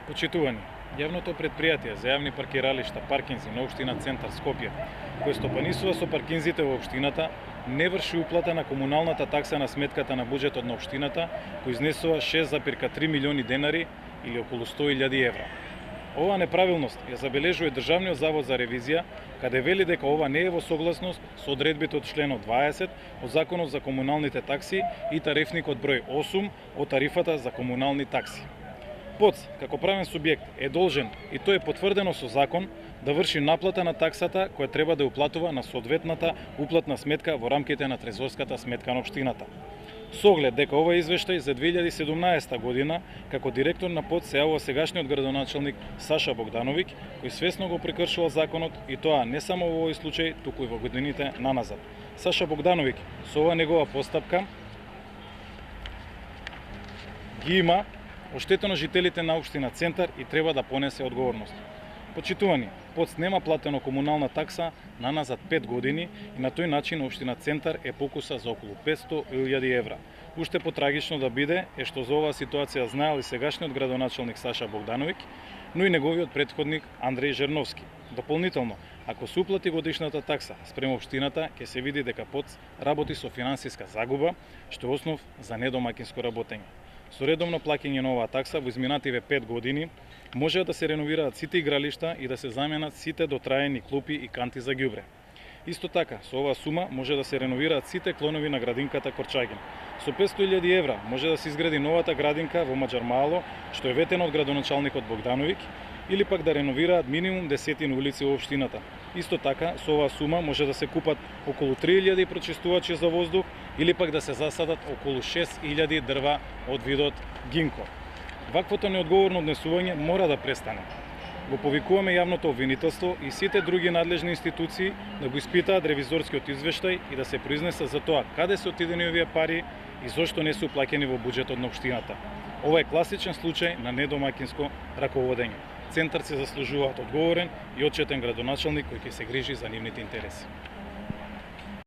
Почитувани, јавното претпријатие за јавни паркиралишта Паркинзи на општина Центар Скопје, кој стопанисува со паркинзите во општината, не врши уплата на комуналната такса на сметката на буџетот на општината, кој изнесува 6,3 милиони денари или околу 100.000 евра. Оваа неправилност ја забележува Државниот завод за ревизија, каде вели дека ова не е во согласност со одредбите од членот 20 од Законот за комуналните такси и тарифникот број 8 од тарифата за комунални такси. ПОЦ, како правен субјект, е должен, и тоа е потврдено со закон, да врши наплата на таксата која треба да уплатува на соодветната уплатна сметка во рамките на трезорската сметка на општината. Со оглед дека овој извештај за 2017 година, како директор на ПОЦ се јавува сегашниот градоначелник Саша Богдановиќ, кој свесно го прекршува законот, и тоа не само во овој случај, туку и во годините наназад. Саша Богдановиќ со оваа негова постапка ги има оштетено жителите на општина Центар и треба да понесе одговорност. Почитувани, ПОЦ нема платено комунална такса наназад 5 години и на тој начин општина Центар е покуса за околу 500.000 евра. Уште потрагично да биде е што за оваа ситуација знаел и сегашниот градоначелник Саша Богдановиќ, но и неговиот претходник Андреј Жерновски. Дополнително, ако се уплати годишната такса спрема општината, ќе се види дека ПОЦ работи со финансиска загуба, што е основ за недомаќинско работење. Со редовно плаќање на оваа такса во изминативе 5 години може да се реновираат сите игралишта и да се заменат сите дотраени клупи и канти за ѓубре. Исто така, со оваа сума може да се реновираат сите клонови на градинката Корчагин. Со 500.000 евра може да се изгради новата градинка во Маџар Мало, што е ветено од градоначалникот Богдановиќ, или пак да реновираат минимум 10 улици во општината. Исто така, со оваа сума може да се купат околу 3.000 прочистувачи за воздух или пак да се засадат околу 6.000 дрва од видот гинко. Ваквото неодговорно однесување мора да престане. Го повикуваме јавното обвинителство и сите други надлежни институции да го испитаат ревизорскиот извештај и да се произнесат за тоа каде се отидени овие пари и зошто не се уплаќени во буџетот на општината. Ова е класичен случај на недомаќинско раководење. Центар се заслужуваат одговорен и отчетен градоначелник кој ќе се грижи за нивните интереси.